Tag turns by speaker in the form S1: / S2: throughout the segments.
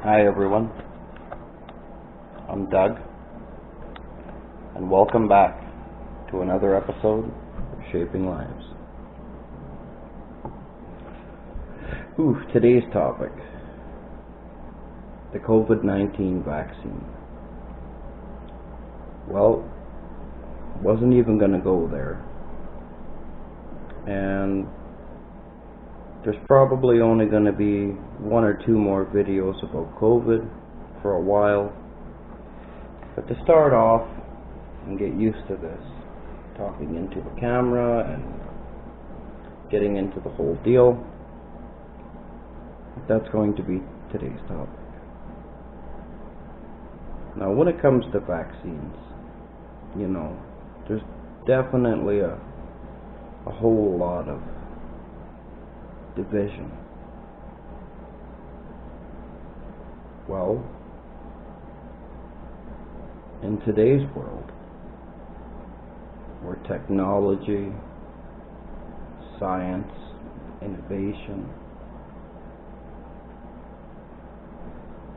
S1: Hi everyone, I'm Doug, and welcome back to another episode of Shaping Lives. Today's topic, the COVID-19 vaccine. Well, wasn't even going to go there, and there's probably only going to be one or two more videos about COVID for a while. But to start off and get used to this, talking into the camera and getting into the whole deal, that's going to be today's topic. Now, when it comes to vaccines, there's definitely a whole lot of division. Well, in today's world, where technology, science, innovation,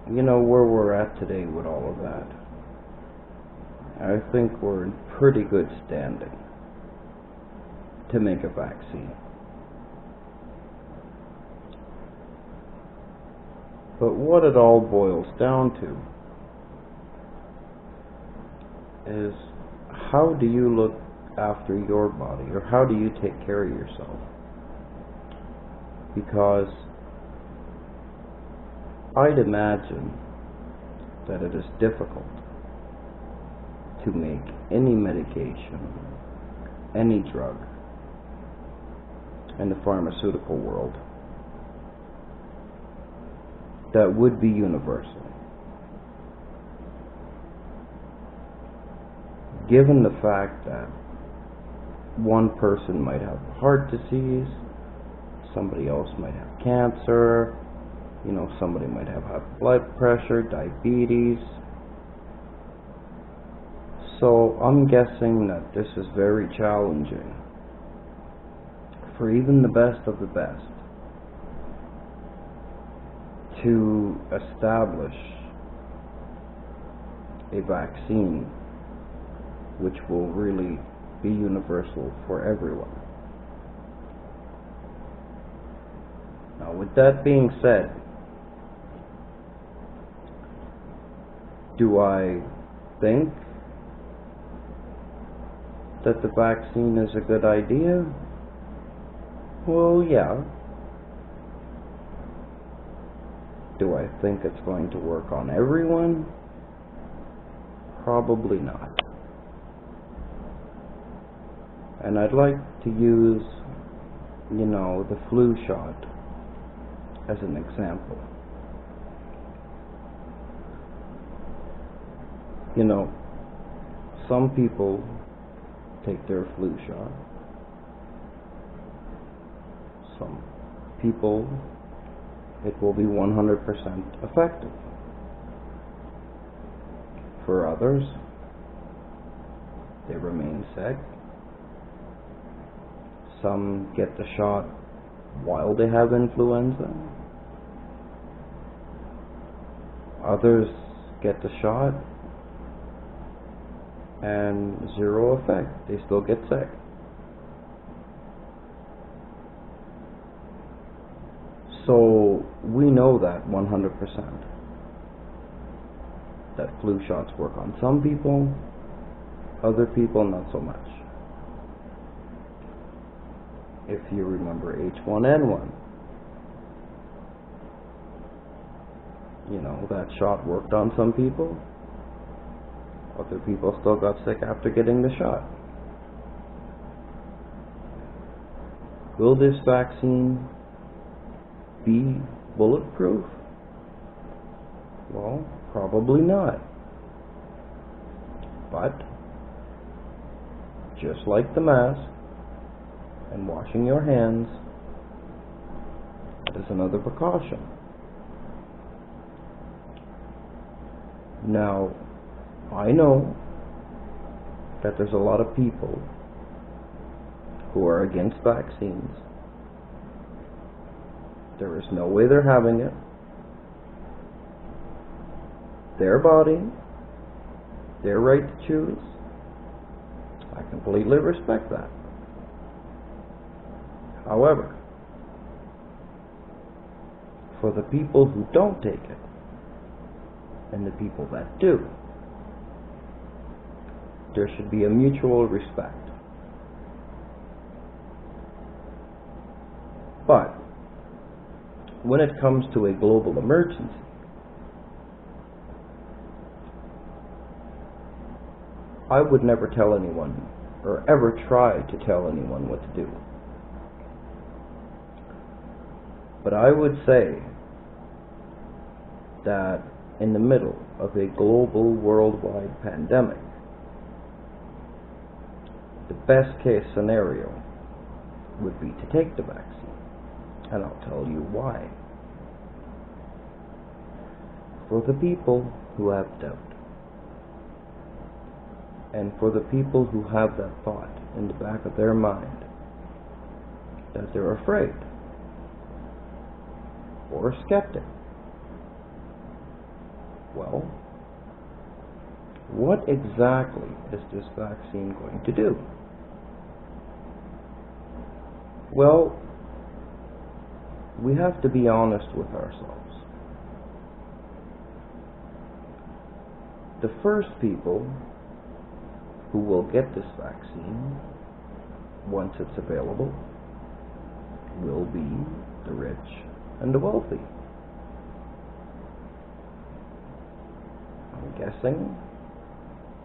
S1: where we're at today with all of that, I think we're in pretty good standing to make a vaccine. But what it all boils down to is, how do you look after your body, or how do you take care of yourself? Because I'd imagine that it is difficult to make any medication, any drug in the pharmaceutical world that would be universal. Given the fact that one person might have heart disease, somebody else might have cancer, somebody might have high blood pressure, diabetes. So I'm guessing that this is very challenging for even the best of the best to establish a vaccine which will really be universal for everyone. Now, with that being said, do I think that the vaccine is a good idea? Well, yeah. Do I think it's going to work on everyone? Probably not. And I'd like to use, the flu shot as an example. Some people take their flu shot. Some people, it will be 100% effective. For others, they remain sick. Some get the shot while they have influenza. Others get the shot and zero effect. They still get sick. So we know that 100%. That flu shots work on some people, other people not so much. If you remember H1N1, that shot worked on some people, other people still got sick after getting the shot. Will this vaccine be bulletproof? Well, probably not. But just like the mask and washing your hands, that is another precaution. Now, I know that there's a lot of people who are against vaccines. There is no way they're having it. their body, their right to choose. I completely respect that. However, for the people who don't take it, and the people that do, there should be a mutual respect. But when it comes to a global emergency, I would never tell anyone, or ever try to tell anyone what to do. But I would say that in the middle of a global worldwide pandemic, the best case scenario would be to take the vaccine. And I'll tell you why. For the people who have doubt, and for the people who have that thought in the back of their mind that they're afraid or skeptic, well, what exactly is this vaccine going to do? Well, we have to be honest with ourselves. The first people who will get this vaccine, once it's available, will be the rich and the wealthy. I'm guessing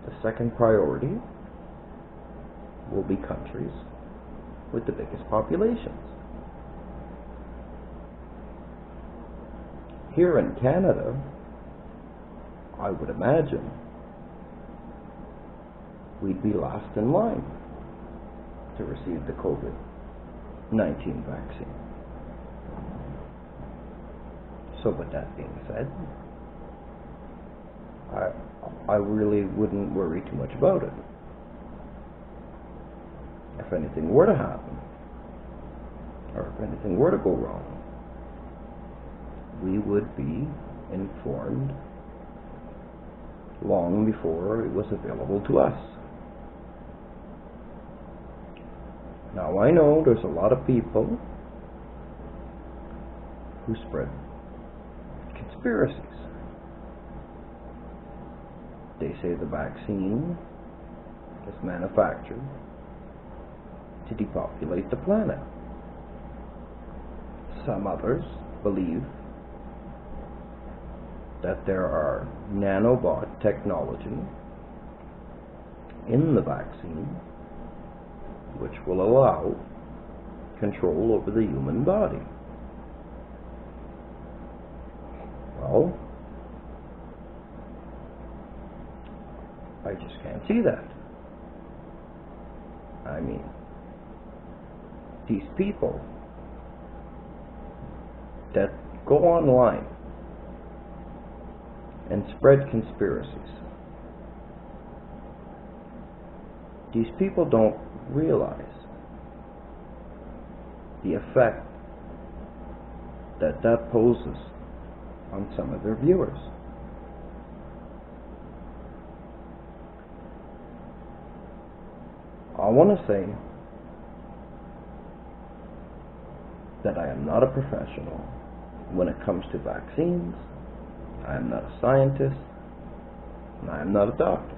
S1: the second priority will be countries with the biggest populations. Here in Canada, I would imagine we'd be last in line to receive the COVID-19 vaccine. So with that being said, I really wouldn't worry too much about it. If anything were to happen, or if anything were to go wrong, we would be informed long before it was available to us. Now I know there's a lot of people who spread conspiracies. They say the vaccine is manufactured to depopulate the planet. Some others believe that there are nanobot technology in the vaccine which will allow control over the human body. Well, I just can't see that. I mean, these people that go online and spread conspiracies, these people don't realize the effect that that poses on some of their viewers. I want to say that I am not a professional when it comes to vaccines. I am not a scientist, and I am not a doctor.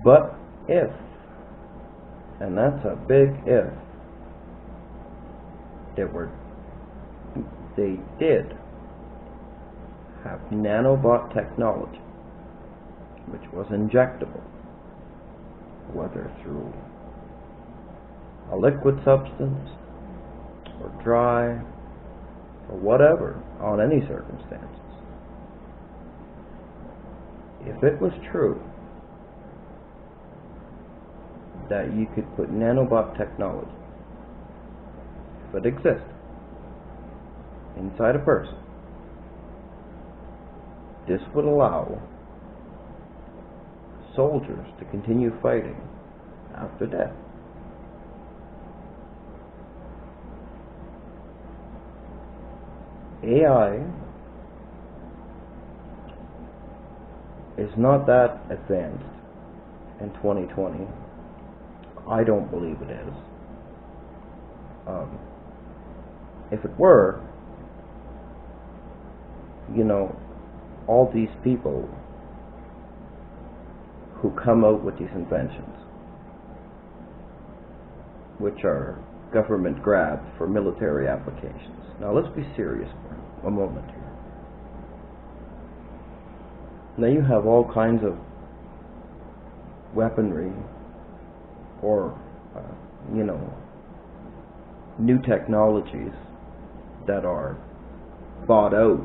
S1: But if, and that's a big if, they did have nanobot technology, which was injectable, whether through a liquid substance, or dry, or whatever, on any circumstances. If it was true that you could put nanobot technology, if it existed, inside a person, this would allow soldiers to continue fighting after death. AI is not that advanced in 2020. I don't believe it is. If it were, all these people who come out with these inventions, which are government grabs for military applications. Now let's be serious for a moment here. Now you have all kinds of weaponry or, new technologies that are bought out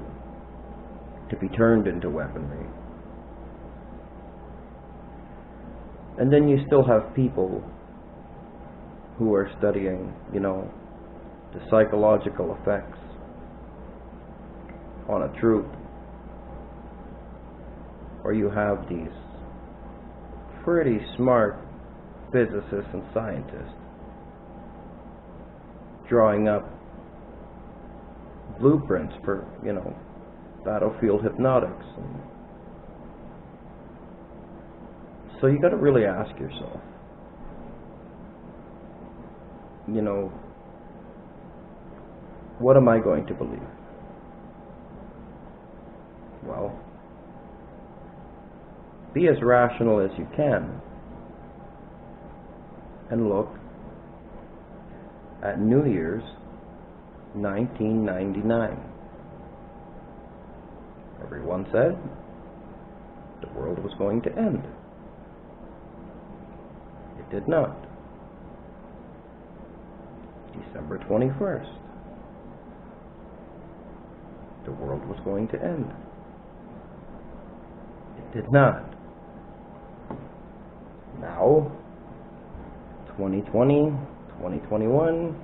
S1: to be turned into weaponry. And then you still have people who are studying, the psychological effects on a troop. Or you have these pretty smart physicists and scientists drawing up blueprints for, battlefield hypnotics. And so you got to really ask yourself, what am I going to believe? Well, be as rational as you can and look at New Year's 1999. Everyone said the world was going to end. It did not. December 21st, the world was going to end. It did not. Now, 2020, 2021,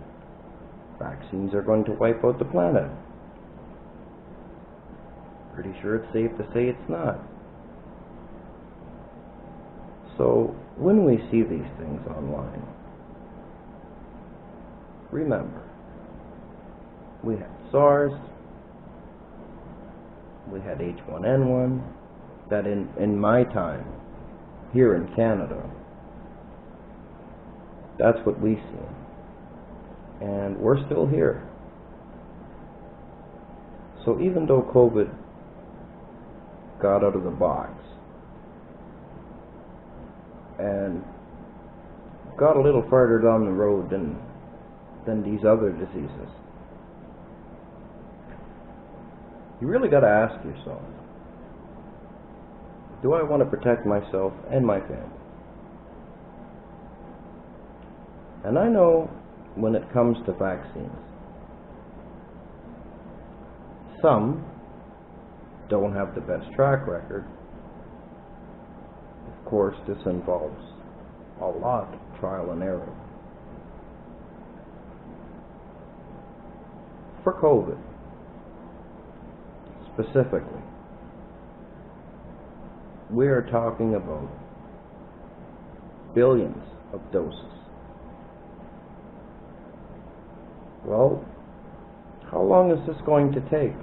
S1: vaccines are going to wipe out the planet. Pretty sure it's safe to say it's not. So, when we see these things online, remember, we had SARS, we had H1N1, that in my time, here in Canada, that's what we see. And we're still here. So even though COVID got out of the box and got a little further down the road than these other diseases, you really got to ask yourself, do I want to protect myself and my family? And I know when it comes to vaccines, some don't have the best track record. Of course, this involves a lot of trial and error. For COVID, specifically, we are talking about billions of doses. Well, how long is this going to take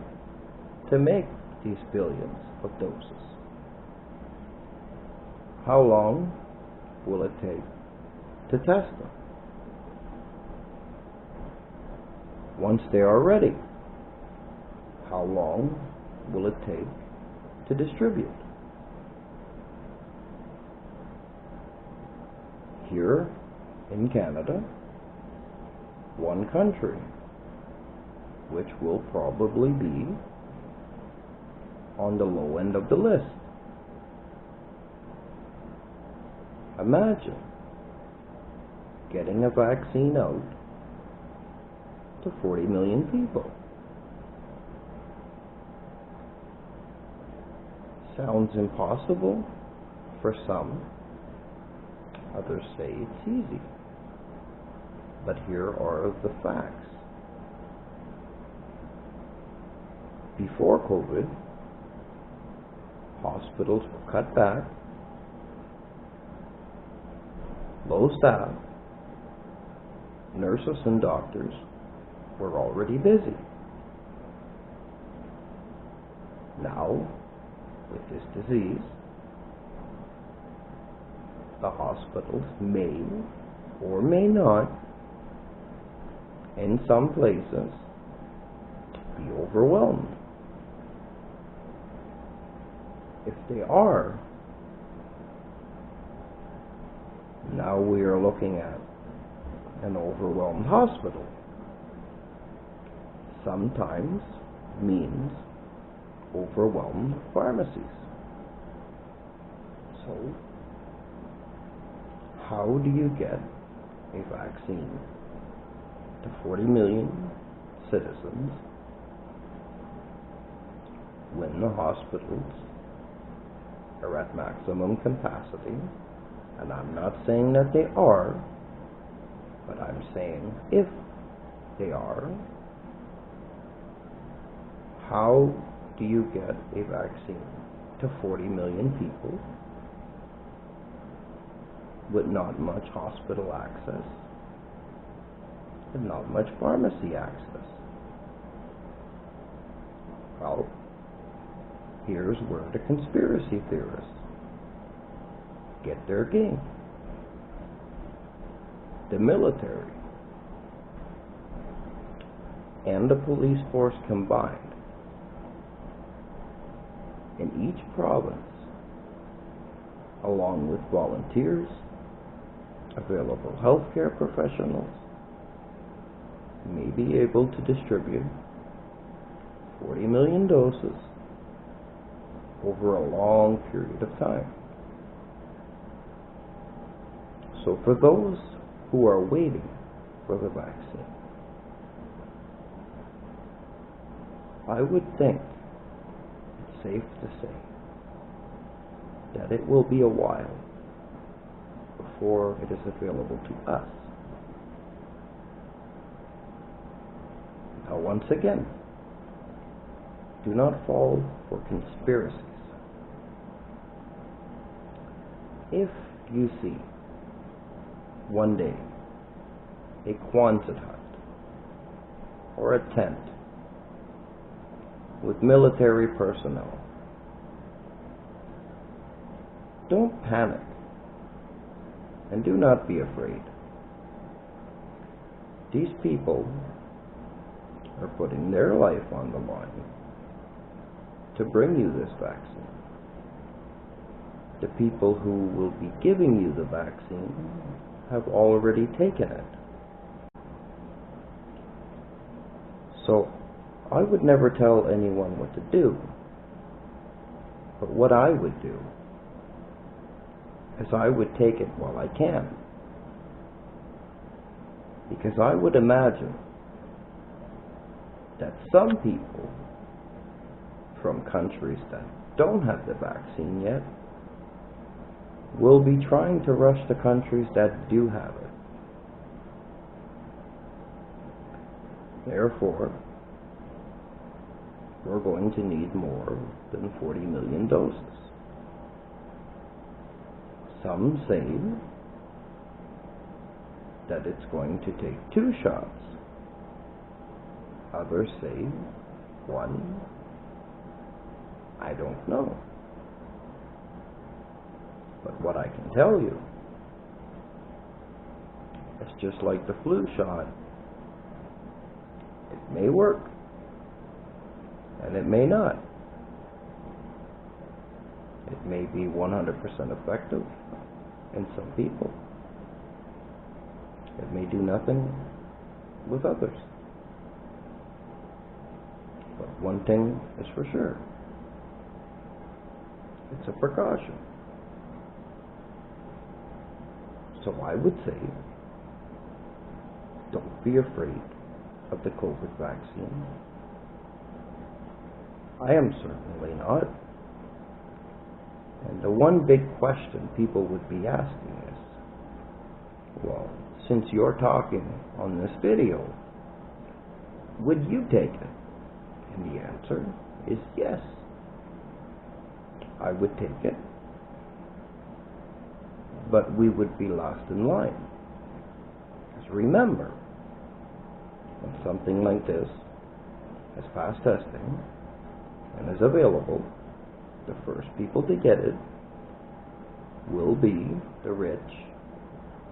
S1: to make these billions of doses? How long will it take to test them? Once they are ready, how long will it take to distribute? Here in Canada, one country, which will probably be on the low end of the list. Imagine getting a vaccine out to 40 million people. Sounds impossible for some. Others say it's easy. But here are the facts. Before COVID, hospitals were cut back, low staff, nurses and doctors were already busy. Now, with this disease, the hospitals may or may not, in some places, be overwhelmed. If they are, now we are looking at an overwhelmed hospital. Sometimes means overwhelmed pharmacies. So, how do you get a vaccine to 40 million citizens when the hospitals are at maximum capacity? And I'm not saying that they are, but I'm saying if they are, how do you get a vaccine to 40 million people with not much hospital access and not much pharmacy access? Well, here's where the conspiracy theorists get their game. The military and the police force combined in each province, along with volunteers, available healthcare professionals, may be able to distribute 40 million doses over a long period of time. So for those who are waiting for the vaccine, I would think it's safe to say that it will be a while before it is available to us. Now, once again, do not fall for conspiracies. If you see one day a Quonset hut or a tent with military personnel, don't panic and do not be afraid. These people are putting their life on the line to bring you this vaccine. The people who will be giving you the vaccine have already taken it. So I would never tell anyone what to do, but what I would do is I would take it while I can, because I would imagine that some people from countries that don't have the vaccine yet will be trying to rush the countries that do have it. Therefore, we're going to need more than 40 million doses. Some say that it's going to take 2 shots. Others say 1. I don't know. But what I can tell you, it's just like the flu shot. It may work, and it may not. It may be 100% effective in some people. It may do nothing with others. But one thing is for sure. It's a precaution. So I would say, don't be afraid of the COVID vaccine. I am certainly not. And the one big question people would be asking is, well, since you're talking on this video, would you take it? And the answer is yes. I would take it. But we would be last in line. Because remember, when something like this has passed testing, and is available, the first people to get it will be the rich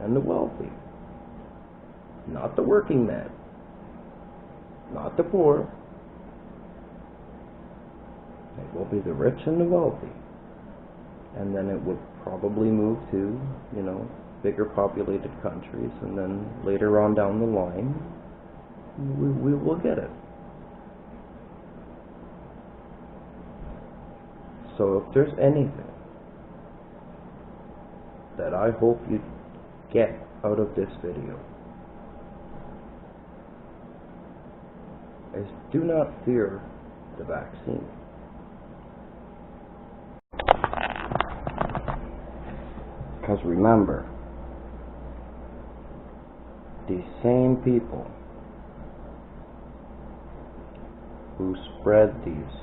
S1: and the wealthy. Not the working man, not the poor. It will be the rich and the wealthy. And then it would probably move to, bigger populated countries, and then later on down the line, we will get it. So if there's anything that I hope you get out of this video, is do not fear the vaccine. Because remember, these same people who spread these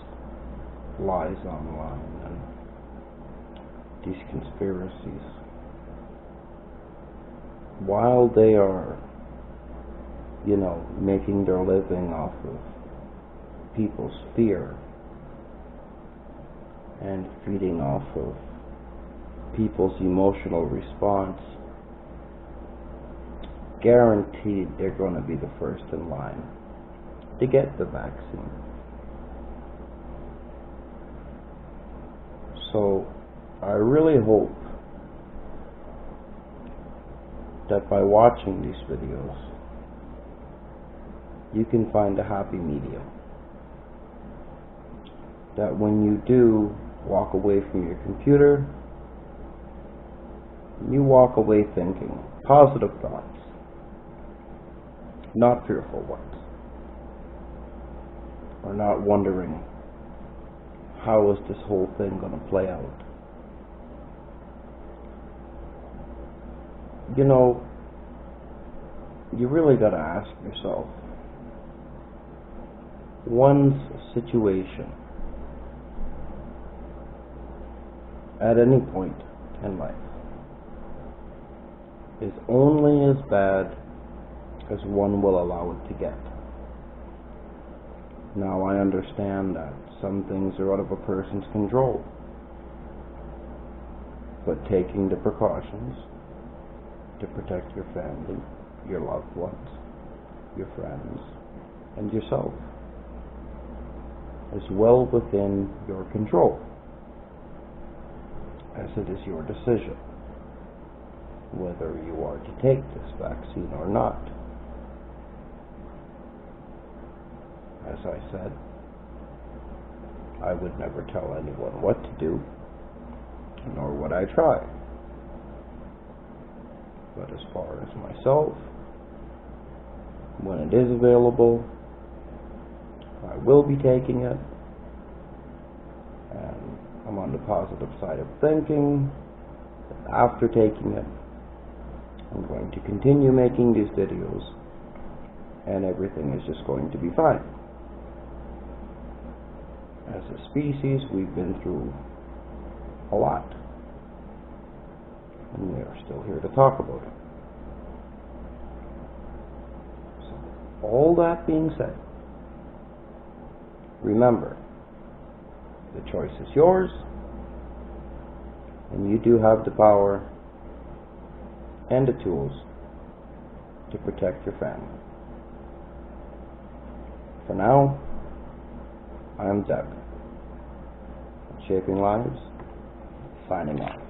S1: lies online and these conspiracies, while they are, making their living off of people's fear and feeding off of people's emotional response, guaranteed they're going to be the first in line to get the vaccine. So I really hope that by watching these videos you can find a happy medium, that when you do walk away from your computer, you walk away thinking positive thoughts, not fearful ones, or not wondering, how is this whole thing going to play out? You really got to ask yourself, one's situation at any point in life is only as bad as one will allow it to get. Now, I understand that some things are out of a person's control, but taking the precautions to protect your family, your loved ones, your friends, and yourself is well within your control, as it is your decision whether you are to take this vaccine or not. As I said, I would never tell anyone what to do, nor would I try. But as far as myself, when it is available, I will be taking it, and I'm on the positive side of thinking that after taking it, I'm going to continue making these videos, and everything is just going to be fine. As a species, we've been through a lot, and we are still here to talk about it. So, all that being said, remember, the choice is yours, and you do have the power and the tools to protect your family. For now, I am Zeb, Shaping Lives, signing off.